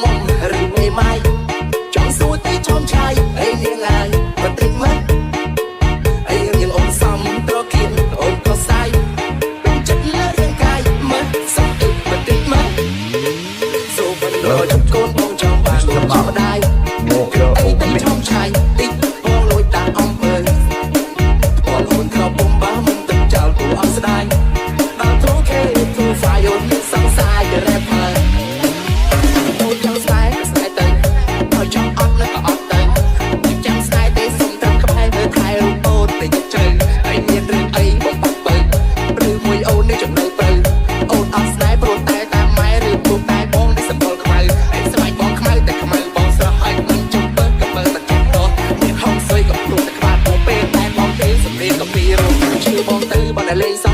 មុំឬមេម៉ាយចង់សួរតែចំឆាយអីនាងឡើយបន្តិចមកអីរៀងអូនសំត្រគៀនអូនក៏សាយពេញចិត្តលើរាងកាយមកសំអឹកបន្តិចមកសូមិនរត់កូនបងចង់បានបបដាយអីតែចំឆាយតិចបងលួចដាក់អំពើបងអូនក្រពុំបាមុំទឹកចោលគួរអត់ស្ដាយដល់ទូខេទូហ្វាយអូនសង្សាយទៅរ៉េបហើយអូនចង់ស្នេហ៍ស្នេហ៍ទៅហើយចង់អត់នៅក៏អត់ទៅចាំស្នេហ៍ទេសុំត្រឹមក្បែរមើលថែរូបអូនតែយកជ្រៅហើយមានរឿងអីបងបាក់បើឬមួយអូននេះចំណៅព្រៅអូនអត់ស្នេហ៍ព្រោះតែតាមម៉ែឬព្រោះតែបងនេះសម្បល់ខ្មៅហើយស្បែកបងខ្មៅតែខ្មៅបងស្រស់ហើយមិនចំបើក៏មើលតែចិត្តដោះមានហងស្អុយក៏ព្រោះតែក្បាលបងពេលតែបងទេសំលេងក៏ពីរោជឿបងទៅបងតែលេងស